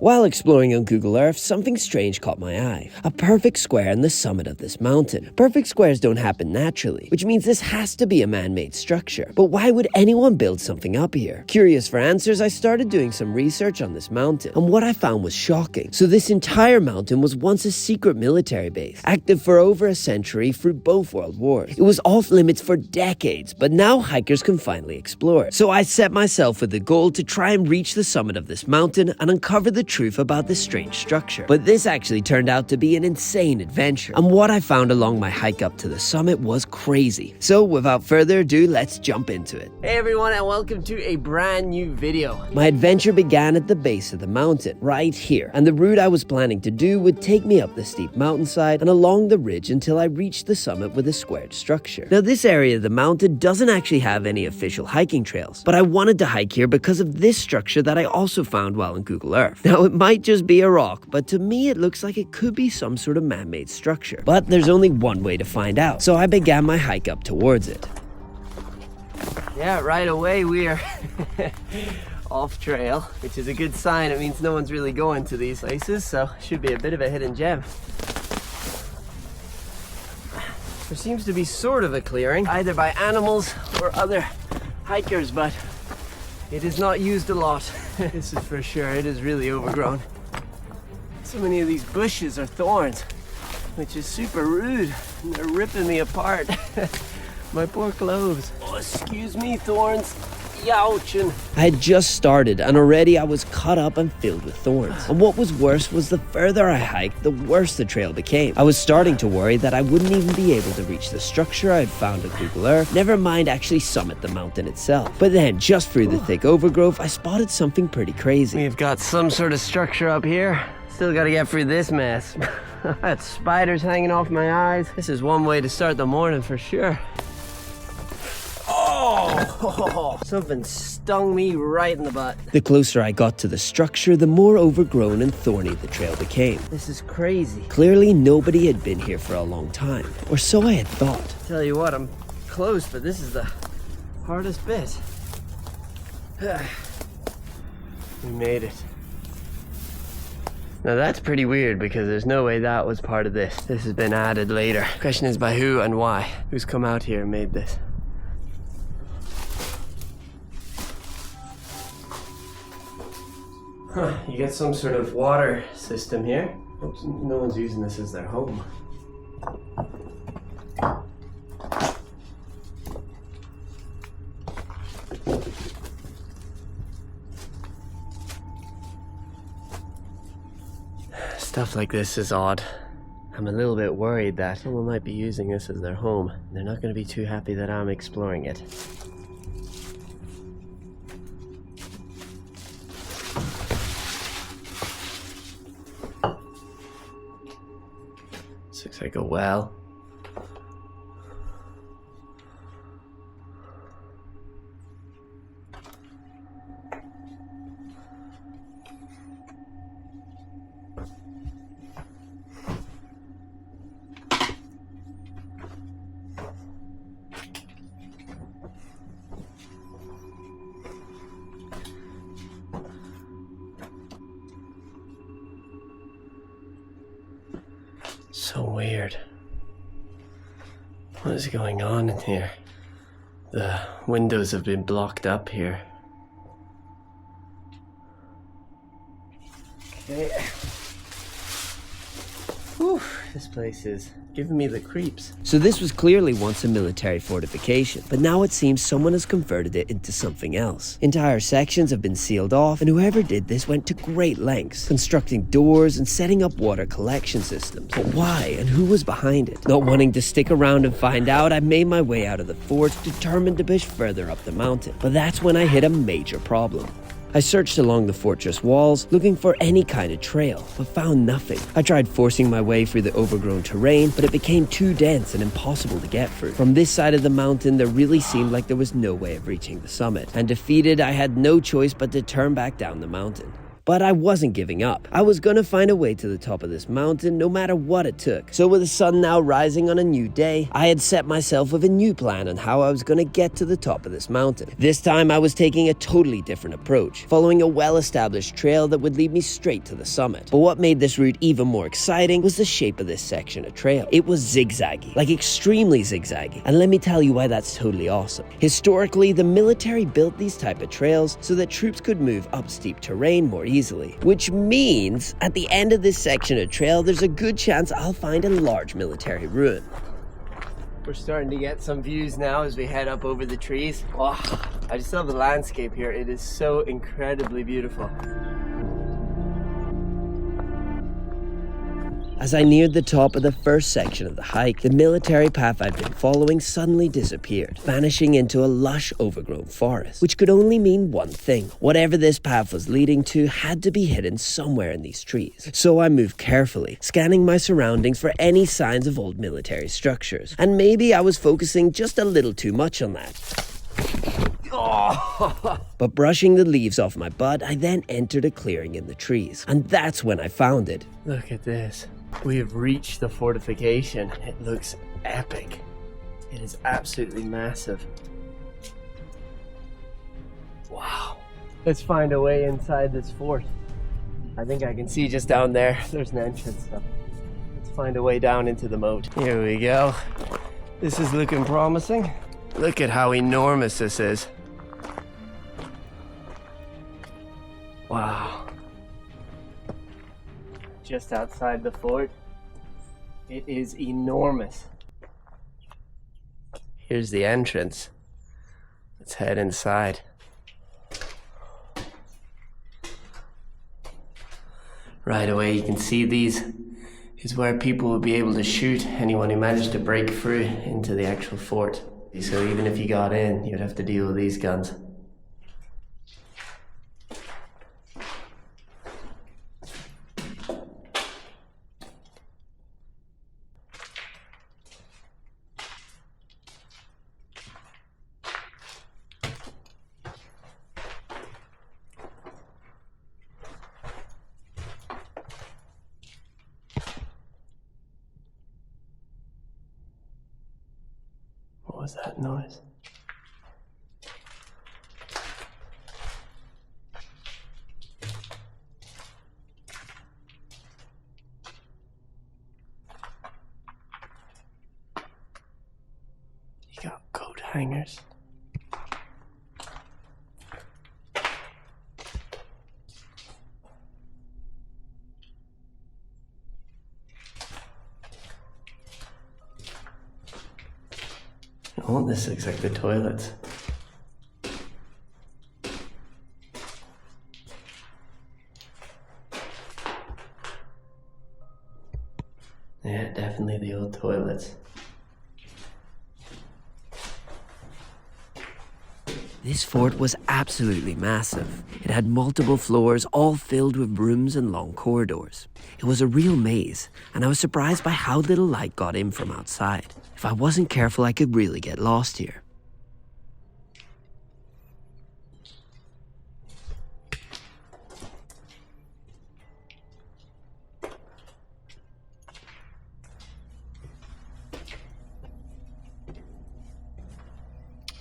While exploring on Google Earth, something strange caught my eye. A perfect square on the summit of this mountain. Perfect squares don't happen naturally, which means this has to be a man-made structure. But why would anyone build something up here? Curious for answers, I started doing some research on this mountain, and what I found was shocking. So this entire mountain was once a secret military base, active for over a century through both world wars. It was off limits for decades, but now hikers can finally explore it. So I set myself with the goal to try and reach the summit of this mountain and uncover the truth about this strange structure. But this actually turned out to be an insane adventure, and what I found along my hike up to the summit was crazy. So without further ado, let's jump into it. Hey everyone, and welcome to a brand new video. My adventure began at the base of the mountain, right here, and the route I was planning to do would take me up the steep mountainside and along the ridge until I reached the summit with a squared structure. Now this area of the mountain doesn't actually have any official hiking trails, but I wanted to hike here because of this structure that I also found while on Google Earth. Now it might just be a rock, but to me it looks like it could be some sort of man-made structure. But there's only one way to find out, so I began my hike up towards it. Yeah, right away we're off trail, which is a good sign. It means no one's really going to these places, so should be a bit of a hidden gem. There seems to be sort of a clearing, either by animals or other hikers, but it is not used a lot. This is for sure, it is really overgrown. So many of these bushes are thorns, which is super rude, and they're ripping me apart. My poor clothes. Oh, excuse me, thorns. Youchin'. I had just started, and already I was cut up and filled with thorns. And what was worse was the further I hiked, the worse the trail became. I was starting to worry that I wouldn't even be able to reach the structure I had found on Google Earth, never mind actually summit the mountain itself. But then, just through the thick overgrowth, I spotted something pretty crazy. We've got some sort of structure up here. Still gotta get through this mess. I had spiders hanging off my eyes. This is one way to start the morning for sure. Oh, something stung me right in the butt. The closer I got to the structure, the more overgrown and thorny the trail became. This is crazy. Clearly nobody had been here for a long time, or so I had thought. Tell you what, I'm close, but this is the hardest bit. We made it. Now that's pretty weird because there's no way that was part of this. This has been added later. Question is by who and why? Who's come out here and made this? Huh, you get some sort of water system here. Oops, no one's using this as their home. Stuff like this is odd. I'm a little bit worried that someone might be using this as their home. They're not going to be too happy that I'm exploring it. Looks like a well. So weird. What is going on in here? The windows have been blocked up here. Okay. Whew, this place is giving me the creeps. So this was clearly once a military fortification, but now it seems someone has converted it into something else. Entire sections have been sealed off, and whoever did this went to great lengths, constructing doors and setting up water collection systems. But why, and who was behind it? Not wanting to stick around and find out, I made my way out of the fort, determined to push further up the mountain. But that's when I hit a major problem. I searched along the fortress walls, looking for any kind of trail, but found nothing. I tried forcing my way through the overgrown terrain, but it became too dense and impossible to get through. From this side of the mountain, there really seemed like there was no way of reaching the summit. And defeated, I had no choice but to turn back down the mountain. But I wasn't giving up. I was gonna find a way to the top of this mountain no matter what it took. So with the sun now rising on a new day, I had set myself with a new plan on how I was gonna get to the top of this mountain. This time I was taking a totally different approach, following a well-established trail that would lead me straight to the summit. But what made this route even more exciting was the shape of this section of trail. It was zigzaggy, like extremely zigzaggy, and let me tell you why that's totally awesome. Historically, the military built these type of trails so that troops could move up steep terrain more easily, which means at the end of this section of trail, there's a good chance I'll find a large military ruin. We're starting to get some views now as we head up over the trees. Oh, I just love the landscape here. It is so incredibly beautiful. As I neared the top of the first section of the hike, the military path I'd been following suddenly disappeared, vanishing into a lush, overgrown forest, which could only mean one thing. Whatever this path was leading to had to be hidden somewhere in these trees. So I moved carefully, scanning my surroundings for any signs of old military structures. And maybe I was focusing just a little too much on that. But brushing the leaves off my butt, I then entered a clearing in the trees. And that's when I found it. Look at this. We have reached the fortification. It looks epic. It is absolutely massive. Wow. Let's find a way inside this fort. I think I can see just down there. There's an entrance, so let's find a way down into the moat. Here we go. This is looking promising. Look at how enormous this is. Wow. Just outside the fort. It is enormous. Here's the entrance. Let's head inside. Right away you can see these is where people will be able to shoot anyone who managed to break through into the actual fort. So even if you got in, you'd have to deal with these guns. What was that noise? You got coat hangers. Oh, this looks like the toilets. Yeah, definitely the old toilets. This fort was absolutely massive. It had multiple floors, all filled with rooms and long corridors. It was a real maze, and I was surprised by how little light got in from outside. If I wasn't careful, I could really get lost here.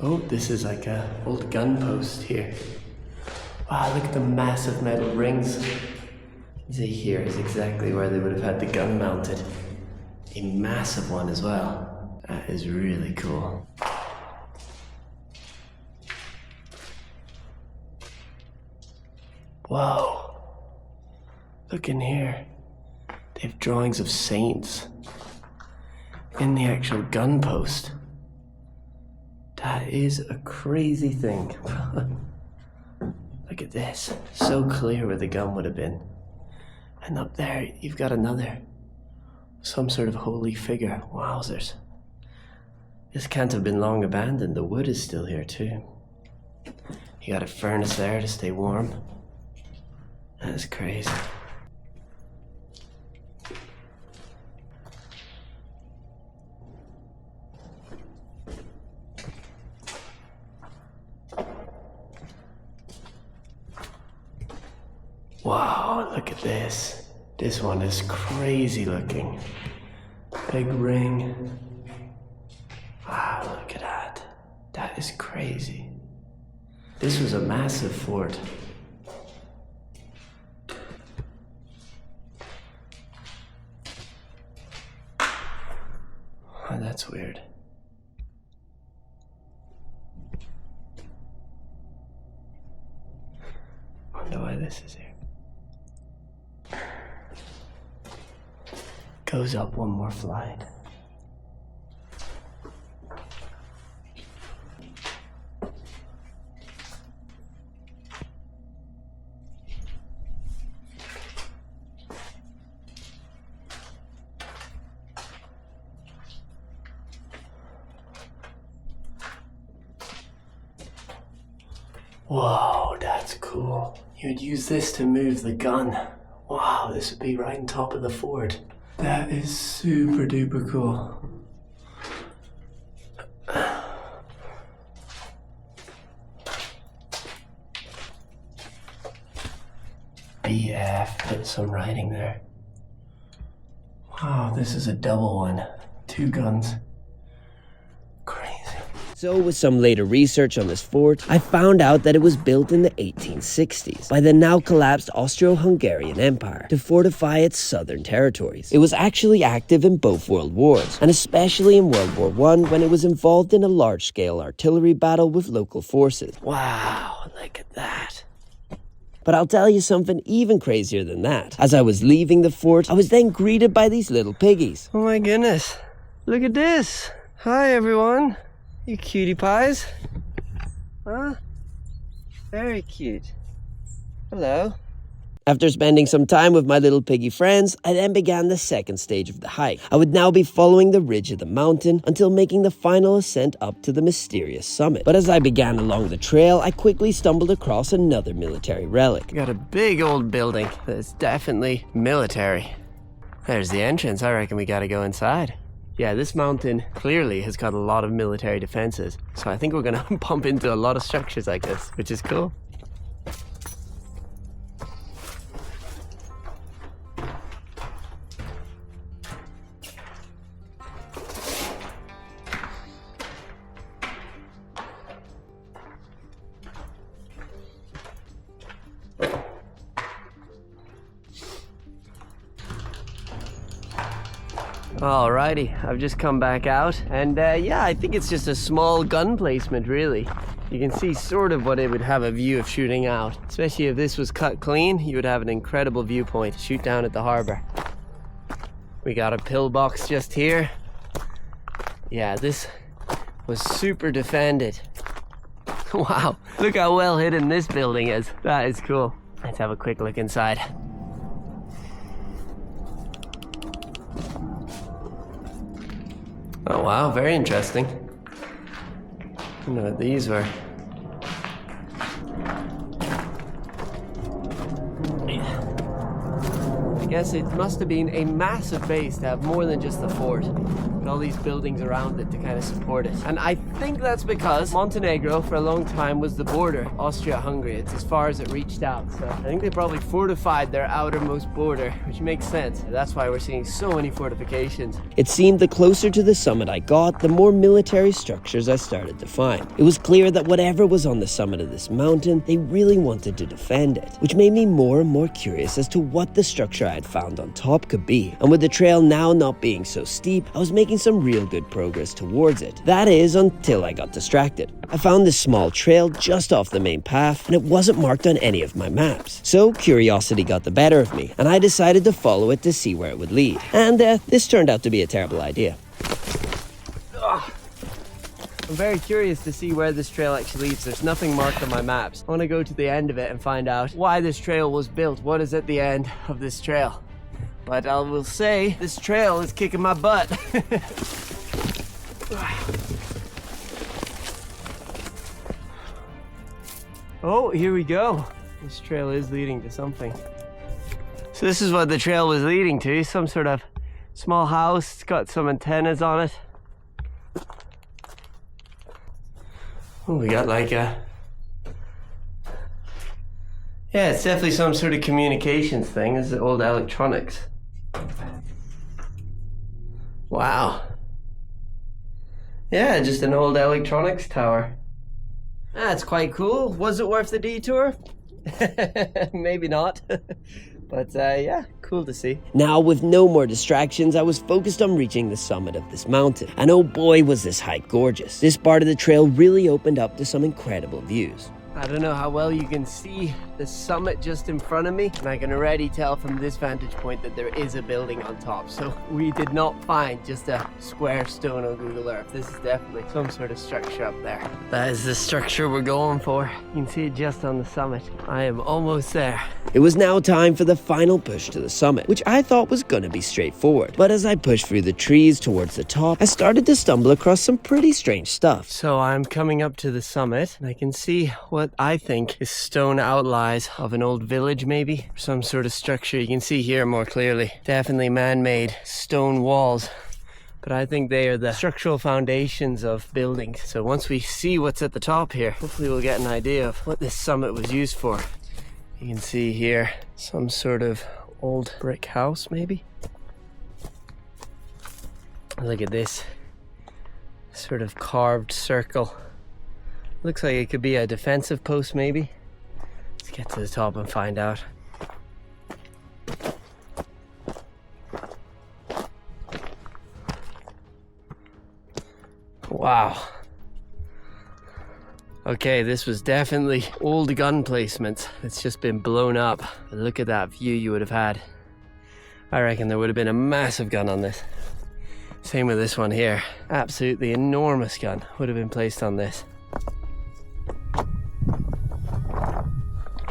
Oh, this is like a old gun post here. Wow, look at the massive metal rings. You see here is exactly where they would have had the gun mounted. A massive one as well. That is really cool. Whoa. Look in here. They have drawings of saints in the actual gun post. That is a crazy thing. Look at this. So clear where the gun would have been. And up there, you've got another. Some sort of holy figure. Wowzers. This can't have been long abandoned. The wood is still here too. You got a furnace there to stay warm. That is crazy. Wow. this? This one is crazy looking. Big ring. Wow, look at that. That is crazy. This was a massive fort. Oh, that's weird. Wonder why this is here. Goes up one more flight. Whoa, that's cool. You'd use this to move the gun. Wow, this would be right on top of the fort. That is super duper cool. BF, put some writing there. Wow, this is a double one. 2 guns. So with some later research on this fort, I found out that it was built in the 1860s by the now collapsed Austro-Hungarian Empire to fortify its southern territories. It was actually active in both world wars, and especially in World War I when it was involved in a large-scale artillery battle with local forces. Wow, look at that. But I'll tell you something even crazier than that. As I was leaving the fort, I was then greeted by these little piggies. Oh my goodness, look at this. Hi everyone. You cutie pies. Huh? Very cute. Hello. After spending some time with my little piggy friends, I then began the second stage of the hike. I would now be following the ridge of the mountain until making the final ascent up to the mysterious summit. But as I began along the trail, I quickly stumbled across another military relic. We got a big old building that's definitely military. There's the entrance. I reckon we gotta go inside. Yeah, this mountain clearly has got a lot of military defenses, so I think we're gonna bump into a lot of structures like this, which is cool. Alrighty, I've just come back out, and yeah, I think it's just a small gun placement, really. You can see sort of what it would have a view of shooting out. Especially if this was cut clean, you would have an incredible viewpoint to shoot down at the harbor. We got a pillbox just here. Yeah, this was super defended. Wow, look how well hidden this building is. That is cool. Let's have a quick look inside. Oh wow, very interesting. I don't know what these were. I guess it must have been a massive base to have more than just the fort, with all these buildings around it to kind of support it. And I think that's because Montenegro for a long time was the border, Austria-Hungary. It's as far as it reached out. So I think they probably fortified their outermost border, which makes sense. That's why we're seeing so many fortifications. It seemed the closer to the summit I got, the more military structures I started to find. It was clear that whatever was on the summit of this mountain, they really wanted to defend it, which made me more and more curious as to what the structure I had found on top could be. And with the trail now not being so steep, I was making some real good progress towards it. That is, until I got distracted. I found this small trail just off the main path, and it wasn't marked on any of my maps. So curiosity got the better of me, and I decided to follow it to see where it would lead. And this turned out to be a terrible idea. I'm very curious to see where this trail actually leads. There's nothing marked on my maps. I want to go to the end of it and find out why this trail was built. What is at the end of this trail? But I will say, this trail is kicking my butt. Oh, here we go. This trail is leading to something. So this is what the trail was leading to. Some sort of small house. It's got some antennas on it. Oh, we got like a Yeah, it's definitely some sort of communications thing. This is old electronics. Wow. Yeah, just an old electronics tower. That's quite cool. Was it worth the detour? Maybe not. But yeah, cool to see. Now, with no more distractions, I was focused on reaching the summit of this mountain. And oh boy, was this hike gorgeous. This part of the trail really opened up to some incredible views. I don't know how well you can see the summit just in front of me, and I can already tell from this vantage point that there is a building on top. So we did not find just a square stone on Google Earth. This is definitely some sort of structure up there. That is the structure we're going for. You can see it just on the summit. I am almost there. It was now time for the final push to the summit, which I thought was gonna be straightforward. But as I pushed through the trees towards the top, I started to stumble across some pretty strange stuff. So I'm coming up to the summit, and I can see what I think is stone outliers of an old village, maybe some sort of structure. You can see here more clearly, definitely man-made stone walls, but I think they are the structural foundations of buildings. So once we see what's at the top here, hopefully we'll get an idea of what this summit was used for. You can see here some sort of old brick house, maybe. Look at this sort of carved circle. Looks like it could be a defensive post, maybe. Let's get to the top and find out. Wow. Okay, this was definitely old gun placement. It's just been blown up. But look at that view you would have had. I reckon there would have been a massive gun on this. Same with this one here. Absolutely enormous gun would have been placed on this.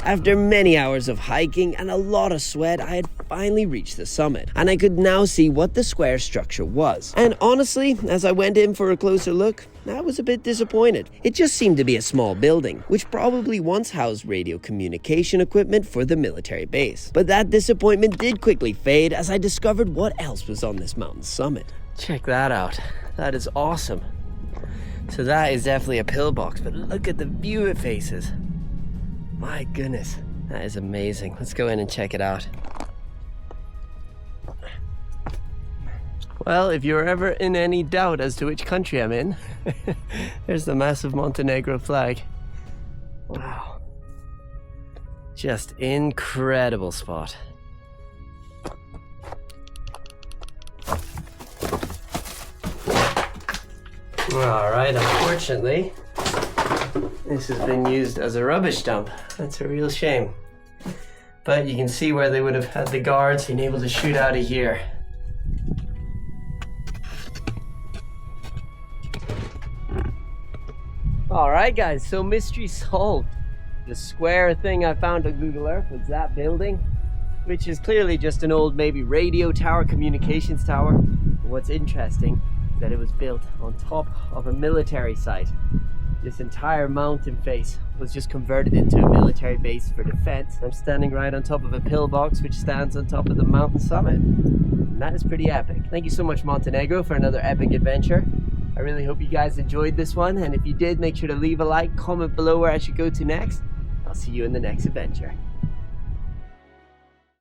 After many hours of hiking and a lot of sweat, I had finally reached the summit, and I could now see what the square structure was. And honestly, as I went in for a closer look, I was a bit disappointed. It just seemed to be a small building, which probably once housed radio communication equipment for the military base. But that disappointment did quickly fade as I discovered what else was on this mountain summit. Check that out. That is awesome. So that is definitely a pillbox, but look at the view it faces. My goodness, that is amazing. Let's go in and check it out. Well, if you're ever in any doubt as to which country I'm in, there's the massive Montenegro flag. Wow. Just incredible spot. Alright, unfortunately, this has been used as a rubbish dump. That's a real shame. But you can see where they would have had the guards being able to shoot out of here. Alright guys, so mystery solved. The square thing I found on Google Earth was that building, which is clearly just an old maybe radio tower, communications tower. But what's interesting is that it was built on top of a military site. This entire mountain face was just converted into a military base for defense. I'm standing right on top of a pillbox which stands on top of the mountain summit. And that is pretty epic. Thank you so much, Montenegro, for another epic adventure. I really hope you guys enjoyed this one, and if you did, make sure to leave a like, comment below where I should go to next. I'll see you in the next adventure.